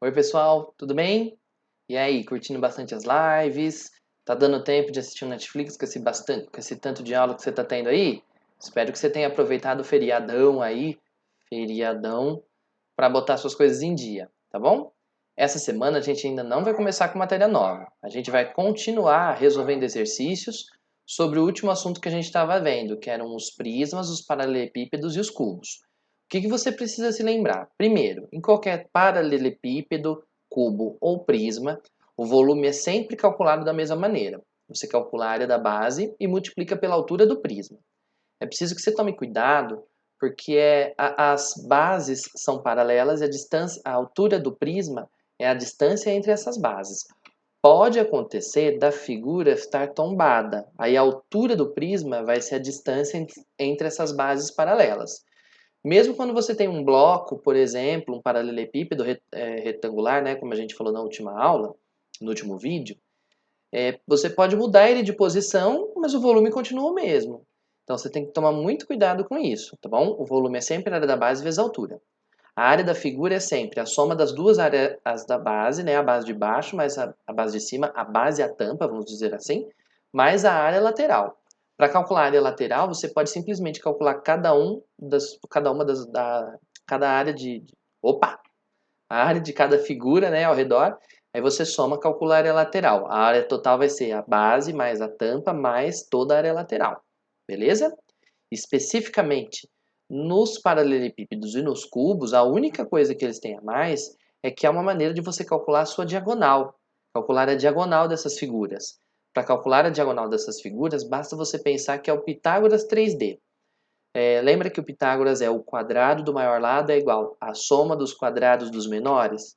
Oi, pessoal, tudo bem? E aí, curtindo bastante as lives? Tá dando tempo de assistir o Netflix com esse tanto de aula que você tá tendo aí? Espero que você tenha aproveitado o feriadão, para botar suas coisas em dia, tá bom? Essa semana a gente ainda não vai começar com matéria nova. A gente vai continuar resolvendo exercícios sobre o último assunto que a gente estava vendo, que eram os prismas, os paralelepípedos e os cubos. O que você precisa se lembrar? Primeiro, em qualquer paralelepípedo, cubo ou prisma, o volume é sempre calculado da mesma maneira. Você calcula a área da base e multiplica pela altura do prisma. É preciso que você tome cuidado, porque as bases são paralelas e a altura do prisma é a distância entre essas bases. Pode acontecer da figura estar tombada, aí a altura do prisma vai ser a distância entre essas bases paralelas. Mesmo quando você tem um bloco, por exemplo, um paralelepípedo retangular, né, como a gente falou na última aula, no último vídeo, você pode mudar ele de posição, mas o volume continua o mesmo. Então você tem que tomar muito cuidado com isso, tá bom? O volume é sempre a área da base vezes a altura. A área da figura é sempre a soma das duas áreas da base, né, a base de baixo mais a base de cima, a base e a tampa, vamos dizer assim, mais a área lateral. Para calcular a área lateral, você pode simplesmente calcular cada área a área de cada figura, né, ao redor. Aí você soma, calcula a área lateral. A área total vai ser a base mais a tampa mais toda a área lateral. Beleza? Especificamente nos paralelepípedos e nos cubos, a única coisa que eles têm a mais é que há uma maneira de você calcular a sua diagonal, calcular a diagonal dessas figuras. Para calcular a diagonal dessas figuras, basta você pensar que é o Pitágoras 3D. Lembra que o Pitágoras é o quadrado do maior lado é igual à soma dos quadrados dos menores?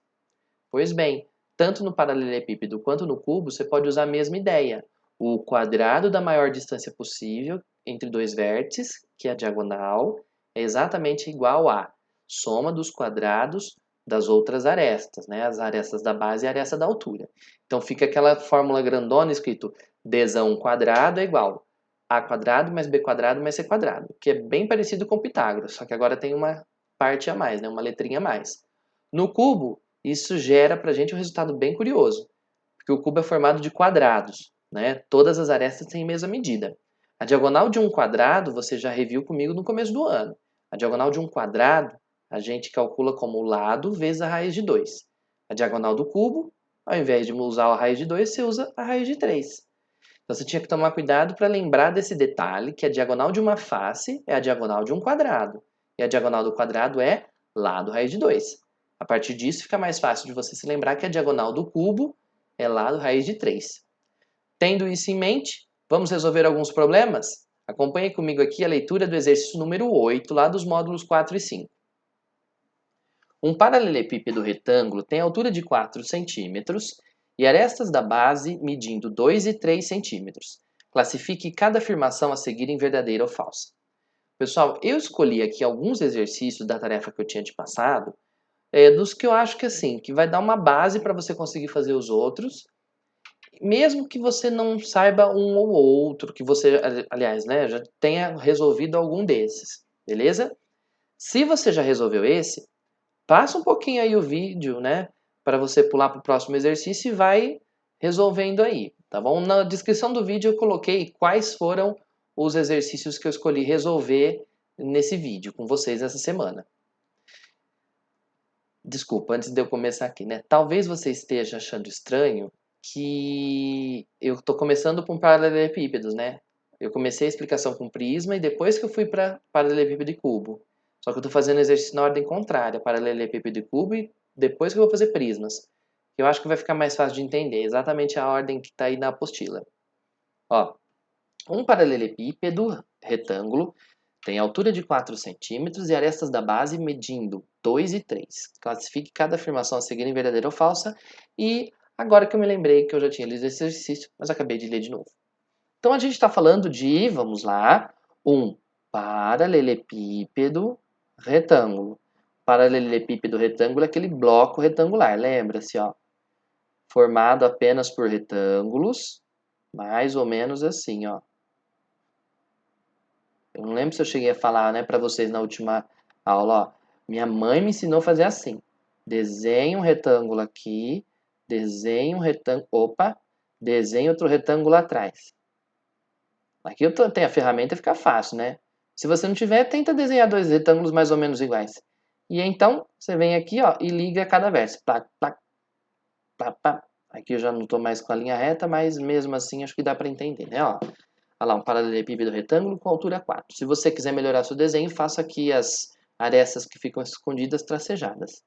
Pois bem, tanto no paralelepípedo quanto no cubo, você pode usar a mesma ideia. O quadrado da maior distância possível entre dois vértices, que é a diagonal, é exatamente igual à soma dos quadrados das outras arestas, né? As arestas da base e a aresta da altura. Então fica aquela fórmula grandona escrito d1 quadrado é igual a quadrado mais b quadrado mais c quadrado, que é bem parecido com Pitágoras, só que agora tem uma parte a mais, né? Uma letrinha a mais. No cubo, isso gera para a gente um resultado bem curioso, porque o cubo é formado de quadrados, né? Todas as arestas têm a mesma medida. A diagonal de um quadrado, você já reviu comigo no começo do ano. A diagonal de um quadrado, a gente calcula como lado vezes a raiz de 2. A diagonal do cubo, ao invés de usar a raiz de 2, você usa a raiz de 3. Então você tinha que tomar cuidado para lembrar desse detalhe, que a diagonal de uma face é a diagonal de um quadrado. E a diagonal do quadrado é lado raiz de 2. A partir disso fica mais fácil de você se lembrar que a diagonal do cubo é lado raiz de 3. Tendo isso em mente, vamos resolver alguns problemas? Acompanhe comigo aqui a leitura do exercício número 8, lá dos módulos 4 e 5. Um paralelepípedo retângulo tem altura de 4 centímetros e arestas da base medindo 2 e 3 centímetros. Classifique cada afirmação a seguir em verdadeira ou falsa. Pessoal, eu escolhi aqui alguns exercícios da tarefa que eu tinha te passado, dos que eu acho que assim, que vai dar uma base para você conseguir fazer os outros, mesmo que você não saiba um ou outro, que você, aliás, né, já tenha resolvido algum desses, beleza? Se você já resolveu esse, passa um pouquinho aí o vídeo, né, para você pular para o próximo exercício e vai resolvendo aí, tá bom? Na descrição do vídeo eu coloquei quais foram os exercícios que eu escolhi resolver nesse vídeo com vocês essa semana. Desculpa, antes de eu começar aqui, né? Talvez você esteja achando estranho que eu estou começando com paralelepípedos, né? Eu comecei a explicação com prisma e depois que eu fui para paralelepípedo e cubo. Só que eu estou fazendo exercício na ordem contrária, paralelepípedo e cubo, e depois que eu vou fazer prismas. Eu acho que vai ficar mais fácil de entender, exatamente a ordem que está aí na apostila. Ó, um paralelepípedo retângulo tem altura de 4 centímetros e arestas da base medindo 2 e 3. Classifique cada afirmação a seguir em verdadeira ou falsa. E agora que eu me lembrei que eu já tinha lido esse exercício, mas acabei de ler de novo. Então a gente está falando de, vamos lá, um paralelepípedo retângulo. Paralelepípedo retângulo é aquele bloco retangular, lembra-se, ó. Formado apenas por retângulos, mais ou menos assim, ó. Eu não lembro se eu cheguei a falar, né, para vocês na última aula, ó. Minha mãe me ensinou a fazer assim. Desenho um retângulo aqui, desenho um retângulo, opa, desenho outro retângulo atrás. Aqui eu tenho a ferramenta, fica fácil, né? Se você não tiver, tenta desenhar dois retângulos mais ou menos iguais. E então, você vem aqui, ó, e liga cada vértice. Plac, plac, plac, plac. Aqui eu já não estou mais com a linha reta, mas mesmo assim acho que dá para entender, né? Ó, olha lá, um paralelepípedo retângulo com altura 4. Se você quiser melhorar seu desenho, faça aqui as arestas que ficam escondidas tracejadas.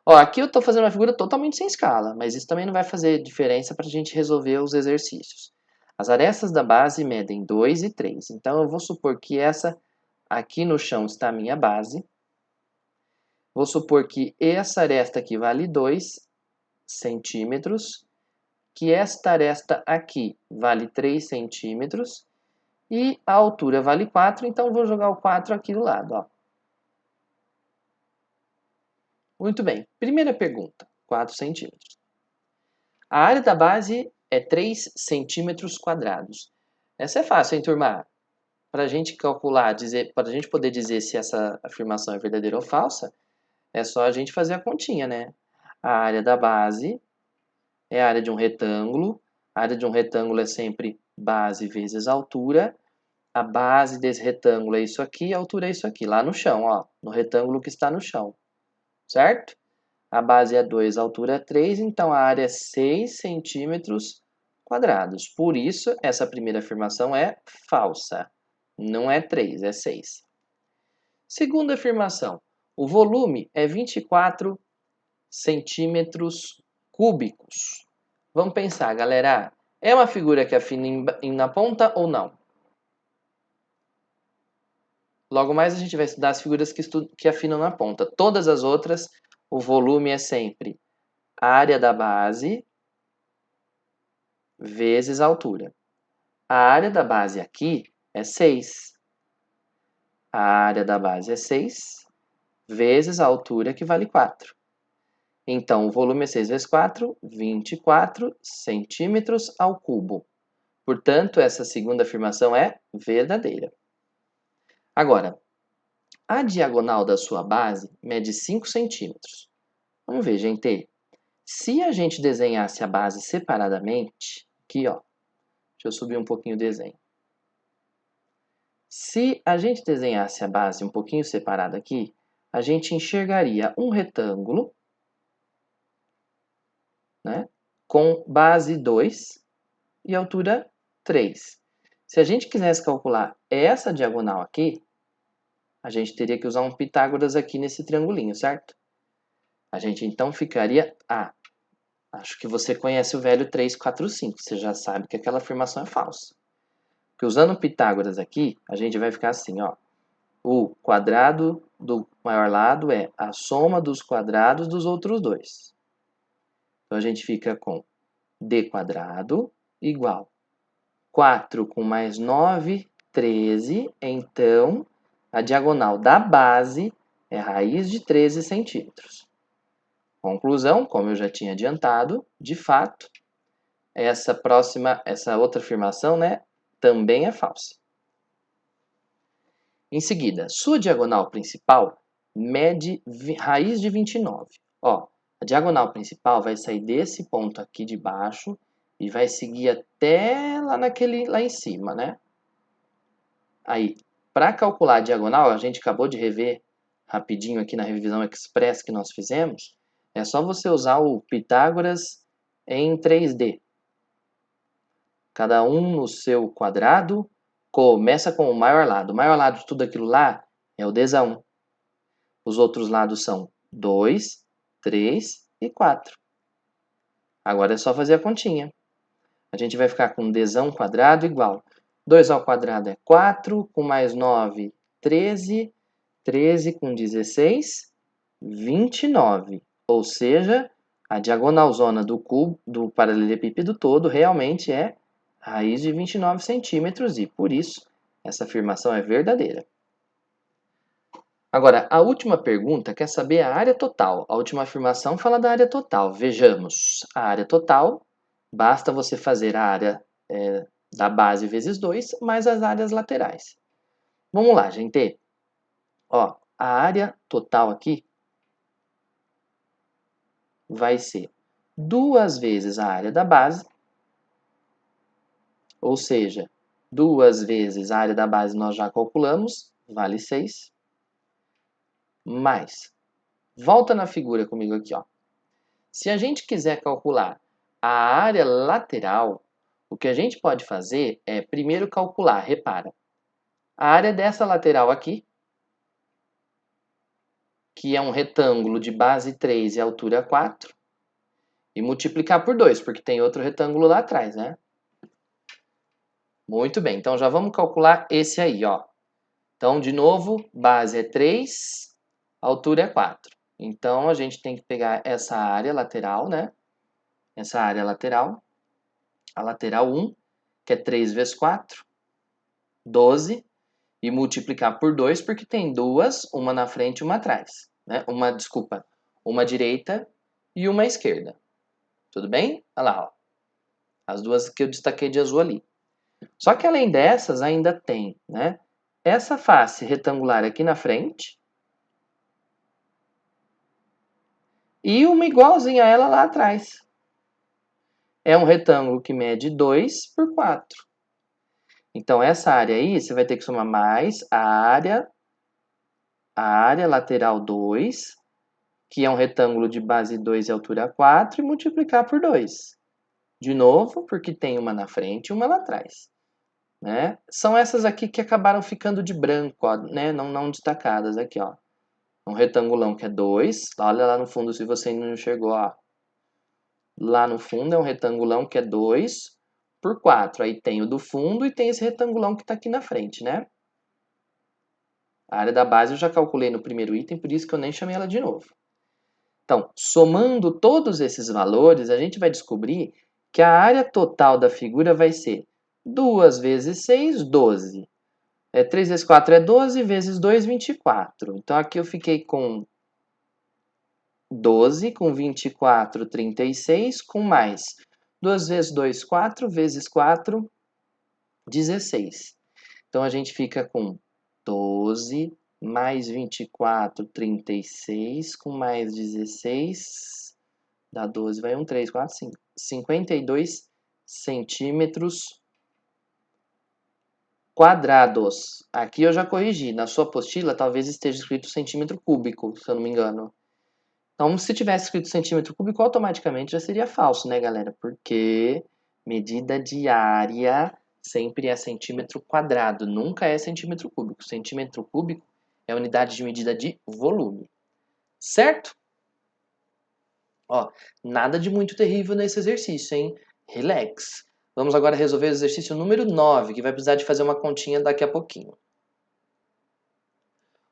Ó, aqui eu estou fazendo uma figura totalmente sem escala, mas isso também não vai fazer diferença para a gente resolver os exercícios. As arestas da base medem 2 e 3. Então, eu vou supor que essa aqui no chão está a minha base. Vou supor que essa aresta aqui vale 2 centímetros, que esta aresta aqui vale 3 centímetros e a altura vale 4, então eu vou jogar o 4 aqui do lado. Ó. Muito bem, primeira pergunta, 4 centímetros. A área da base é 3 centímetros quadrados. Essa é fácil, hein, turma? Para a gente calcular, para a gente poder dizer se essa afirmação é verdadeira ou falsa, é só a gente fazer a continha, né? A área da base é a área de um retângulo. A área de um retângulo é sempre base vezes altura. A base desse retângulo é isso aqui, a altura é isso aqui, lá no chão, ó, no retângulo que está no chão, certo? A base é 2, a altura é 3, então a área é 6 centímetros quadrados. Por isso, essa primeira afirmação é falsa. Não é 3, é 6. Segunda afirmação. O volume é 24 centímetros cúbicos. Vamos pensar, galera. É uma figura que afina na ponta ou não? Logo mais a gente vai estudar as figuras que afinam na ponta. Todas as outras, o volume é sempre a área da base vezes a altura. A área da base aqui é 6. A área da base é 6 vezes a altura, que vale 4. Então, o volume é 6 vezes 4, 24 centímetros ao cubo. Portanto, essa segunda afirmação é verdadeira. Agora, a diagonal da sua base mede 5 centímetros. Vamos ver, gente. Se a gente desenhasse a base separadamente, aqui, ó, deixa eu subir um pouquinho o desenho. Se a gente desenhasse a base um pouquinho separada aqui, a gente enxergaria um retângulo, né, com base 2 e altura 3. Se a gente quisesse calcular essa diagonal aqui, a gente teria que usar um Pitágoras aqui nesse triangulinho, certo? A gente então ficaria... acho que você conhece o velho 3, 4, 5. Você já sabe que aquela afirmação é falsa. Porque usando Pitágoras aqui, a gente vai ficar assim, ó. O quadrado do maior lado é a soma dos quadrados dos outros dois. Então, a gente fica com d quadrado igual 4 com mais 9, 13. Então, a diagonal da base é raiz de 13 centímetros. Conclusão, como eu já tinha adiantado, de fato, essa outra afirmação, né, também é falsa. Em seguida, sua diagonal principal mede raiz de 29. Ó, a diagonal principal vai sair desse ponto aqui de baixo e vai seguir até lá em cima, né? Aí, para calcular a diagonal, a gente acabou de rever rapidinho aqui na revisão express que nós fizemos, é só você usar o Pitágoras em 3D. Cada um no seu quadrado, começa com o maior lado. O maior lado de tudo aquilo lá é o desão. Os outros lados são 2, 3 e 4. Agora é só fazer a continha. A gente vai ficar com desão quadrado igual 2 ao quadrado é 4, com mais 9, 13, 13 com 16, 29. Ou seja, a diagonalzona do cubo, do paralelepípedo todo realmente é raiz de 29 centímetros e, por isso, essa afirmação é verdadeira. Agora, a última pergunta quer saber a área total. A última afirmação fala da área total. Vejamos, a área total, basta você fazer a área da base vezes 2, mais as áreas laterais. Vamos lá, gente. Ó, a área total aqui vai ser 2 vezes a área da base, ou seja, 2 vezes a área da base nós já calculamos, vale 6, mais, volta na figura comigo aqui, ó. Se a gente quiser calcular a área lateral, o que a gente pode fazer é primeiro calcular, repara, a área dessa lateral aqui, que é um retângulo de base 3 e altura 4, e multiplicar por 2, porque tem outro retângulo lá atrás, né? Muito bem, então já vamos calcular esse aí, ó. Então, de novo, base é 3, altura é 4. Então, a gente tem que pegar essa área lateral, né? Essa área lateral, a lateral 1, que é 3 vezes 4, 12, e multiplicar por 2, porque tem duas, uma na frente e uma atrás, né? Uma direita e uma esquerda. Tudo bem? Olha lá, ó. As duas que eu destaquei de azul ali. Só que além dessas, ainda tem, né? Essa face retangular aqui na frente e uma igualzinha a ela lá atrás. É um retângulo que mede 2 por 4. Então, essa área aí, você vai ter que somar mais a área lateral 2, que é um retângulo de base 2 e altura 4, e multiplicar por 2. De novo, porque tem uma na frente e uma lá atrás. Né? São essas aqui que acabaram ficando de branco, ó, né? não destacadas aqui, ó. Um retangulão que é 2, olha lá no fundo se você não enxergou, ó. Lá no fundo é um retangulão que é 2 por 4. Aí tem o do fundo e tem esse retangulão que está aqui na frente, né? A área da base eu já calculei no primeiro item, por isso que eu nem chamei ela de novo. Então, somando todos esses valores, a gente vai descobrir que a área total da figura vai ser 2 vezes 6, 12. 3 vezes 4 é 12, vezes 2, 24. Então, aqui eu fiquei com 12, com 24, 36, com mais 2 vezes 2, 4, vezes 4, 16. Então, a gente fica com 12, mais 24, 36, com mais 16, dá 12, vai 1, 3, 4, 5, 52 centímetros quadrados. Aqui eu já corrigi, na sua apostila talvez esteja escrito centímetro cúbico, se eu não me engano. Então, se tivesse escrito centímetro cúbico, automaticamente já seria falso, né, galera? Porque medida de área sempre é centímetro quadrado, nunca é centímetro cúbico. Centímetro cúbico é unidade de medida de volume, certo? Ó, nada de muito terrível nesse exercício, hein? Relax. Vamos agora resolver o exercício número 9, que vai precisar de fazer uma continha daqui a pouquinho.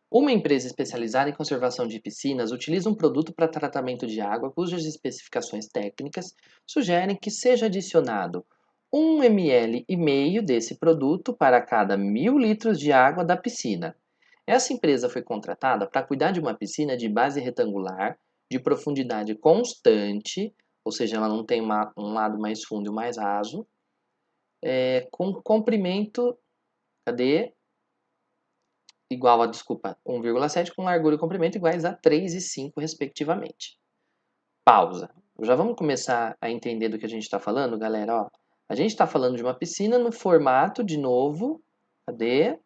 Uma empresa especializada em conservação de piscinas utiliza um produto para tratamento de água cujas especificações técnicas sugerem que seja adicionado 1,5 ml desse produto para cada 1.000 litros de água da piscina. Essa empresa foi contratada para cuidar de uma piscina de base retangular, de profundidade constante, ou seja, ela não tem um lado mais fundo e um mais raso, com comprimento, cadê? Igual a, desculpa, 1,7 com largura e comprimento iguais a 3 e 5, respectivamente. Pausa. Já vamos começar a entender do que a gente está falando, galera? Ó, a gente está falando de uma piscina no formato, de novo, cadê?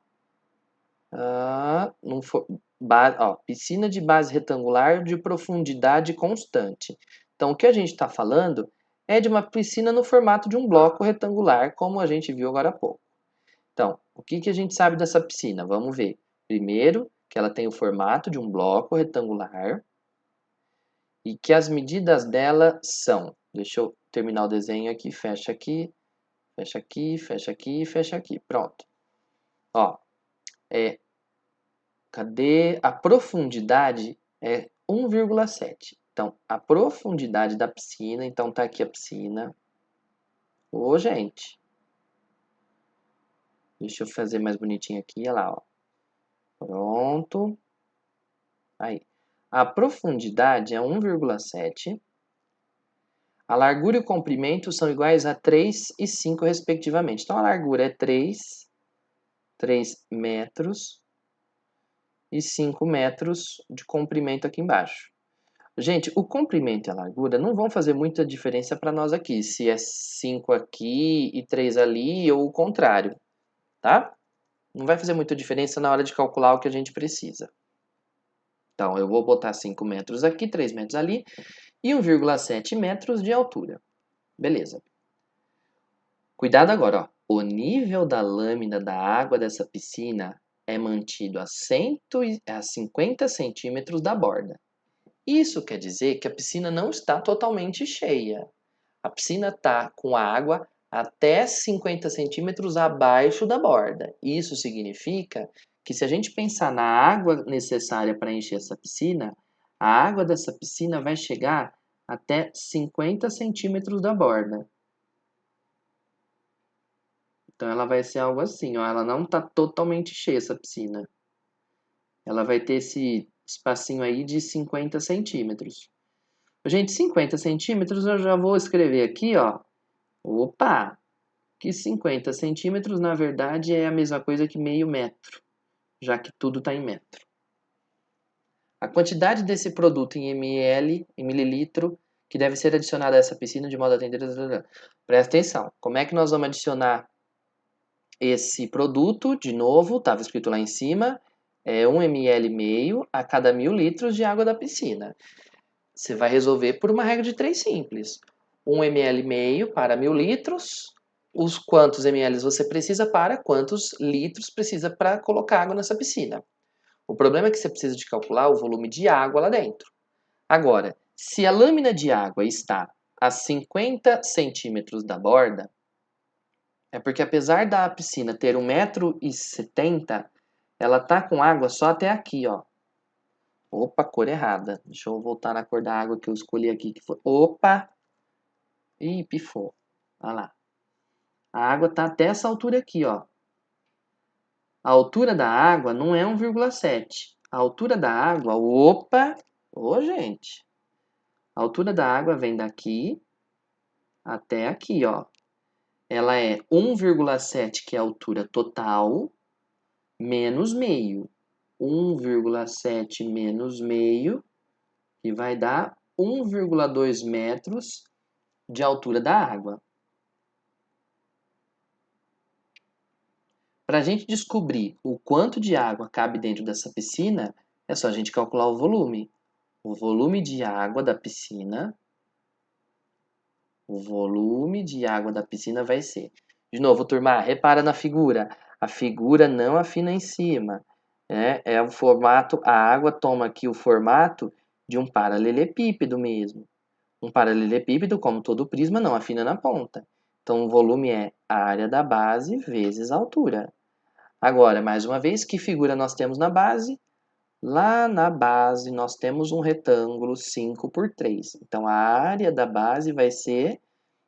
Piscina de base retangular de profundidade constante. Então, o que a gente está falando é de uma piscina no formato de um bloco retangular, como a gente viu agora há pouco. Então, o que a gente sabe dessa piscina? Vamos ver. Primeiro, que ela tem o formato de um bloco retangular e que as medidas dela são... Deixa eu terminar o desenho aqui, fecha aqui, fecha aqui, fecha aqui, fecha aqui. Pronto. Ó, cadê? A profundidade é 1,7. Então, a profundidade da piscina, então tá aqui a piscina. Ô, gente. Deixa eu fazer mais bonitinho aqui, olha lá, ó. Pronto. Aí. A profundidade é 1,7. A largura e o comprimento são iguais a 3 e 5, respectivamente. Então, a largura é 3 metros e 5 metros de comprimento aqui embaixo. Gente, o comprimento e a largura não vão fazer muita diferença para nós aqui, se é 5 aqui e 3 ali ou o contrário, tá? Não vai fazer muita diferença na hora de calcular o que a gente precisa. Então, eu vou botar 5 metros aqui, 3 metros ali e 1,7 metros de altura. Beleza. Cuidado agora, ó. O nível da lâmina da água dessa piscina é mantido a 50 centímetros da borda. Isso quer dizer que a piscina não está totalmente cheia. A piscina está com a água até 50 centímetros abaixo da borda. Isso significa que se a gente pensar na água necessária para encher essa piscina, a água dessa piscina vai chegar até 50 centímetros da borda. Então ela vai ser algo assim, ó, ela não está totalmente cheia essa piscina. Ela vai ter esse espacinho aí de 50 centímetros. Gente, 50 centímetros eu já vou escrever aqui, ó. Opa! Que 50 centímetros, na verdade, é a mesma coisa que meio metro, já que tudo está em metro. A quantidade desse produto em ml, em mililitro, que deve ser adicionada a essa piscina de modo a atender... Presta atenção, como é que nós vamos adicionar esse produto? De novo, estava escrito lá em cima, é 1 ml meio a cada 1000 litros de água da piscina. Você vai resolver por uma regra de 3 simples. 1 ml meio para 1000 litros. Os quantos ml você precisa para quantos litros precisa para colocar água nessa piscina. O problema é que você precisa de calcular o volume de água lá dentro. Agora, se a lâmina de água está a 50 centímetros da borda, é porque apesar da piscina ter 1,70 m, ela está com água só até aqui, ó. Opa, cor errada. Deixa eu voltar na cor da água que eu escolhi aqui. Que foi... Opa! Ih, pifou. Olha lá. A água está até essa altura aqui, ó. A altura da água não é 1,7. A altura da água, opa! Ô, gente. A altura da água vem daqui até aqui, ó. Ela é 1,7, que é a altura total, menos meio. 1,7 menos meio, que vai dar 1,2 metros de altura da água. Para a gente descobrir o quanto de água cabe dentro dessa piscina, é só a gente calcular o volume. O volume de água da piscina, vai ser... De novo, turma, repara na figura. A figura não afina em cima. É o formato, a água toma aqui o formato de um paralelepípedo mesmo. Um paralelepípedo, como todo prisma, não afina na ponta. Então, o volume é a área da base vezes a altura. Agora, mais uma vez, que figura nós temos na base? Lá na base, nós temos um retângulo 5 por 3. Então, a área da base vai ser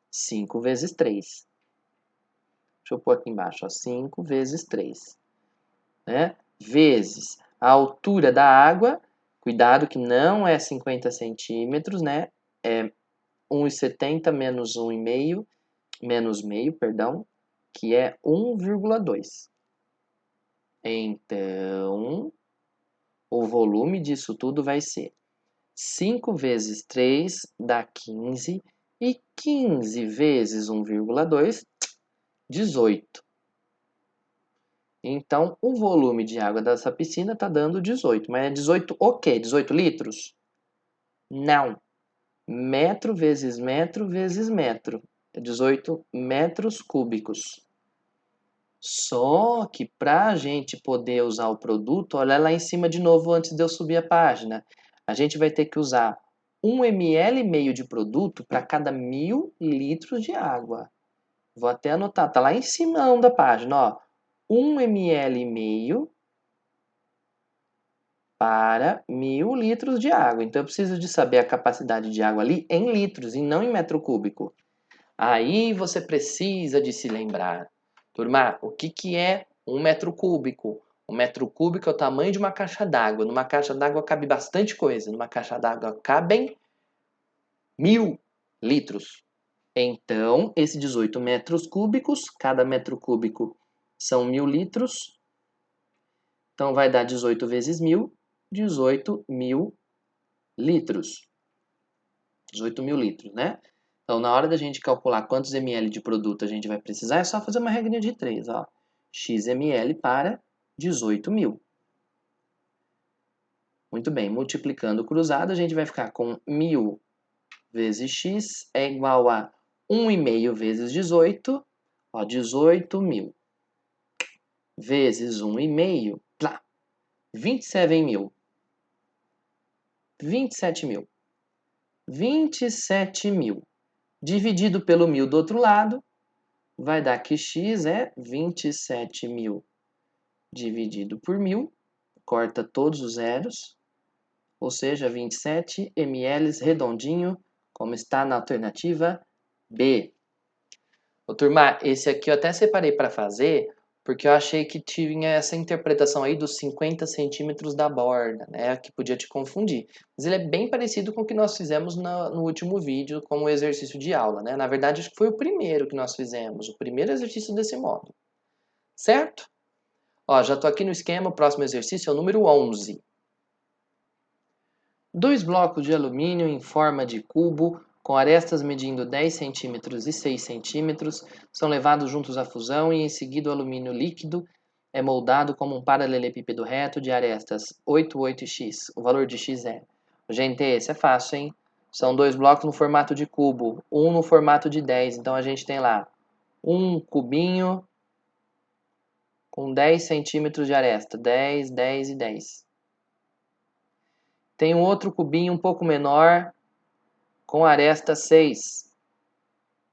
5 vezes 3. Deixa eu pôr aqui embaixo, ó, 5 vezes 3. Né? Vezes a altura da água. Cuidado que não é 50 centímetros, né? É 1,70 menos 1,5, menos meio, perdão, que é 1,2. Então, o volume disso tudo vai ser 5 vezes 3 dá 15, e 15 vezes 1,2, 18. Então, o volume de água dessa piscina está dando 18. Mas é 18 o quê? 18 litros? Não. Metro vezes metro vezes metro. É 18 metros cúbicos. Só que para a gente poder usar o produto, olha lá em cima de novo antes de eu subir a página. A gente vai ter que usar 1 ml meio de produto para cada 1000 litros de água. Vou até anotar, tá lá em cima da página, ó. 1 ml meio para 1000 litros de água. Então eu preciso de saber a capacidade de água ali em litros e não em metro cúbico. Aí você precisa de se lembrar. Turma, o que é 1 metro cúbico? 1 metro cúbico é o tamanho de uma caixa d'água. Numa caixa d'água cabe bastante coisa. Numa caixa d'água cabem 1000 litros. Então, esses 18 metros cúbicos, cada metro cúbico são 1000 litros. Então, vai dar 18 vezes 1000, 18 mil litros. 18 mil litros, né? Então, na hora da gente calcular quantos ml de produto a gente vai precisar, é só fazer uma regrinha de 3, ó. X ml para 18 mil. Muito bem, multiplicando o cruzado, a gente vai ficar com 1000 vezes x é igual a 1,5 vezes 18, ó, 18 mil. Vezes 1,5, 27 mil. 27 mil. 27 mil. Dividido pelo 1000 do outro lado, vai dar que x é 27 mil dividido por 1000. Corta todos os zeros, ou seja, 27 ml redondinho, como está na alternativa B. Ô, turma, esse aqui eu até separei para fazer, porque eu achei que tinha essa interpretação aí dos 50 centímetros da borda, né, que podia te confundir. Mas ele é bem parecido com o que nós fizemos no último vídeo como exercício de aula, né? Na verdade, acho que foi o primeiro que nós fizemos, o primeiro exercício desse modo. Certo? Ó, já estou aqui no esquema, o próximo exercício é o número 11. 2 blocos de alumínio em forma de cubo, com arestas medindo 10 cm e 6 cm, são levados juntos à fusão e em seguida o alumínio líquido é moldado como um paralelepípedo reto de arestas 8, 8 e x. O valor de x é... Gente, esse é fácil, hein? São 2 blocos no formato de cubo, um no formato de 10. Então a gente tem lá um cubinho com 10 centímetros de aresta. 10, 10 e 10. Tem um outro cubinho um pouco menor, com aresta 6.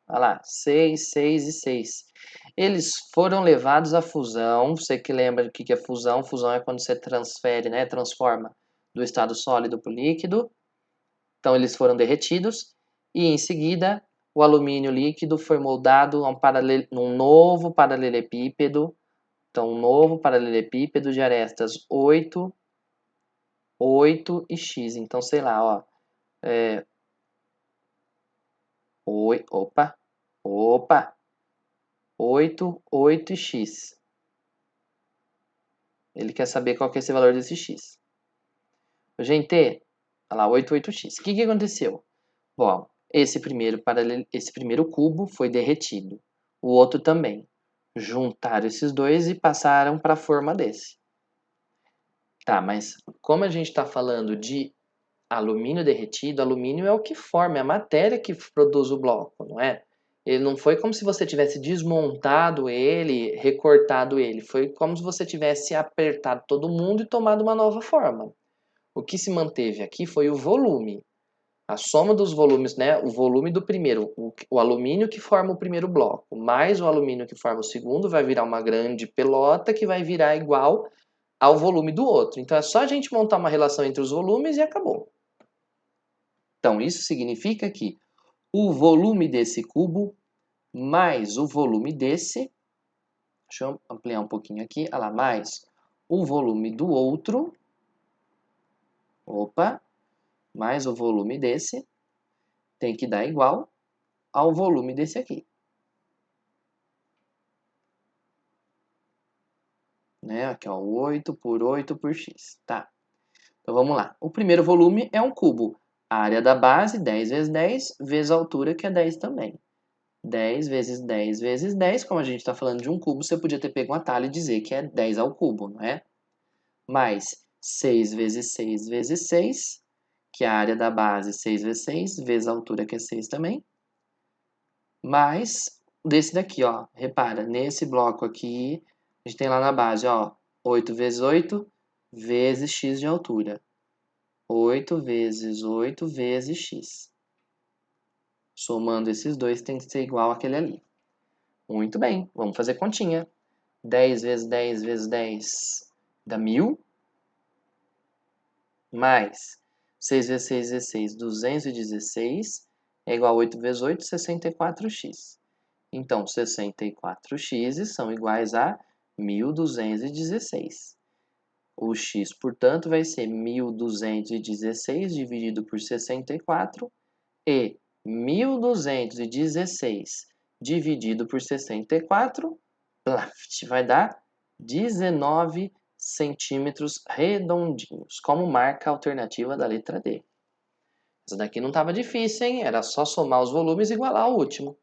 Olha lá, 6, 6 e 6. Eles foram levados à fusão. Você que lembra o que é fusão? Fusão é quando você transfere, né, transforma do estado sólido para o líquido. Então, eles foram derretidos. E, em seguida, o alumínio líquido foi moldado a num novo paralelepípedo. Então, um novo paralelepípedo de arestas 8, 8 e x. Então, sei lá, ó. 8, opa, 8, 8 e x. Ele quer saber qual que é esse valor desse x. Gente, olha lá, 8, 8x. O que aconteceu? Bom, esse primeiro cubo foi derretido. O outro também. Juntaram esses dois e passaram para a forma desse. Tá, mas como a gente está falando de alumínio derretido, alumínio é o que forma, é a matéria que produz o bloco, não é? Ele não foi como se você tivesse desmontado ele, recortado ele. Foi como se você tivesse apertado todo mundo e tomado uma nova forma. O que se manteve aqui foi o volume. A soma dos volumes, né? O volume do primeiro, o alumínio que forma o primeiro bloco, mais o alumínio que forma o segundo, vai virar uma grande pelota que vai virar igual ao volume do outro. Então é só a gente montar uma relação entre os volumes e acabou. Então, isso significa que o volume desse cubo mais o volume desse, deixa eu ampliar um pouquinho aqui, olha lá, mais o volume do outro, opa, mais o volume desse, tem que dar igual ao volume desse aqui. Né? Aqui, ó, 8 por x, tá? Então, vamos lá. O primeiro volume é um cubo. A área da base, 10 vezes 10, vezes a altura, que é 10 também. 10 vezes 10 vezes 10, como a gente está falando de um cubo, você podia ter pego um atalho e dizer que é 10 ao cubo, não é? Mais 6 vezes 6 vezes 6, que é a área da base, 6 vezes 6, vezes a altura, que é 6 também. Mais desse daqui, ó. Repara, nesse bloco aqui, a gente tem lá na base, ó, 8 vezes 8, vezes x de altura. 8 vezes 8 vezes x. Somando esses dois tem que ser igual àquele ali. Muito bem, vamos fazer continha. 10 vezes 10 vezes 10 dá 1000. Mais 6 vezes 6 vezes 6, 216. É igual a 8 vezes 8, 64x. Então, 64x são iguais a 1216. O x, portanto, vai ser 1216 dividido por 64 e 1216 dividido por 64 vai dar 19 centímetros redondinhos, como marca a alternativa da letra D. Essa daqui não estava difícil, hein? Era só somar os volumes e igualar o último.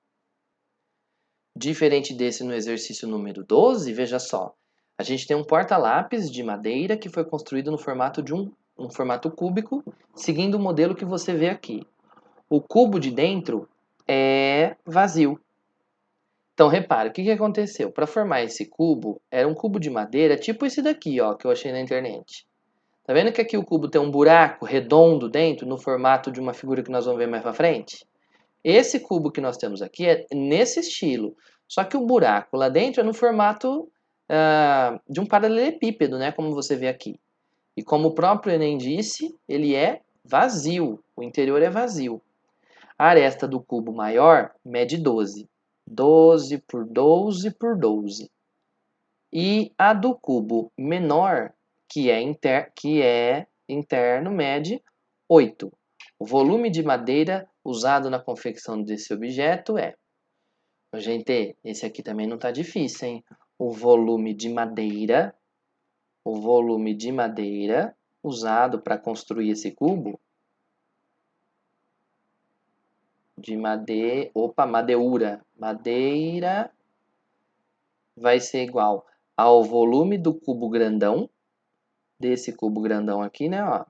Diferente desse no exercício número 12, veja só. A gente tem um porta-lápis de madeira que foi construído no formato de um formato cúbico, seguindo o modelo que você vê aqui. O cubo de dentro é vazio. Então, repara, o que aconteceu? Para formar esse cubo, era um cubo de madeira tipo esse daqui, ó, que eu achei na internet. Tá vendo que aqui o cubo tem um buraco redondo dentro, no formato de uma figura que nós vamos ver mais para frente? Esse cubo que nós temos aqui é nesse estilo, só que o buraco lá dentro é no formato de um paralelepípedo, né, como você vê aqui. E como o próprio Enem disse, ele é vazio, o interior é vazio. A aresta do cubo maior mede 12. 12 por 12 por 12. E a do cubo menor, que é interno, mede 8. O volume de madeira usado na confecção desse objeto é... Gente, esse aqui também não está difícil, hein? O volume de madeira usado para construir esse cubo de madeira vai ser igual ao volume do cubo grandão, desse cubo grandão aqui, né, ó.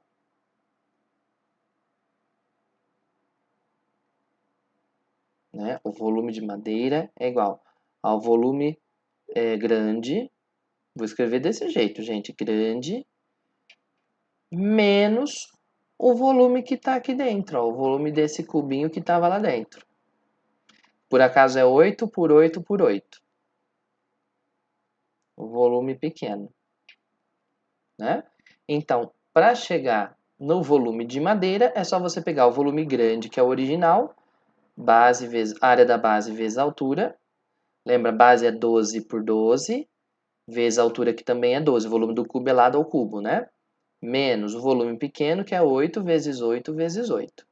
Né? O volume de madeira é igual ao volume grande, vou escrever desse jeito, gente, grande, menos o volume que está aqui dentro, ó, o volume desse cubinho que estava lá dentro. Por acaso é 8 por 8 por 8. O volume pequeno. Né? Então, para chegar no volume de madeira, é só você pegar o volume grande, que é o original, base vezes área da base vezes a altura. Lembra, base é 12 por 12, vezes a altura, que também é 12. O volume do cubo é lado ao cubo, né? Menos o volume pequeno, que é 8 vezes 8 vezes 8.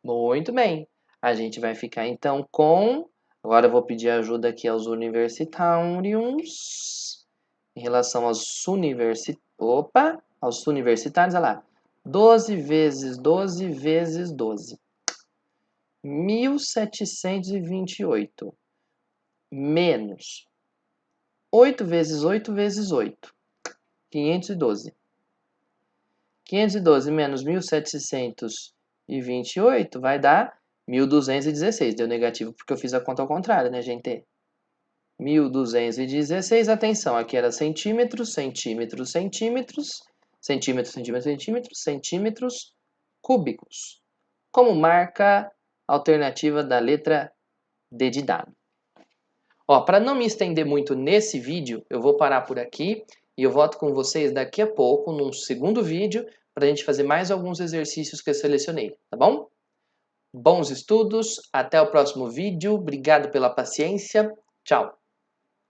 Muito bem. A gente vai ficar, então, com... Agora eu vou pedir ajuda aqui aos universitários. Em relação aos universitários, olha lá. 12 vezes 12 vezes 12. 1728. Menos 8 vezes 8 vezes 8. 512. 512 menos 1728 vai dar 1216. Deu negativo porque eu fiz a conta ao contrário, né, gente? 1216, atenção, aqui era centímetros, centímetros, centímetros, centímetros, centímetros, centímetros, centímetros cúbicos. Como marca alternativa da letra D de dado. Ó, para não me estender muito nesse vídeo, eu vou parar por aqui e eu volto com vocês daqui a pouco, num segundo vídeo, para a gente fazer mais alguns exercícios que eu selecionei, tá bom? Bons estudos, até o próximo vídeo, obrigado pela paciência, tchau!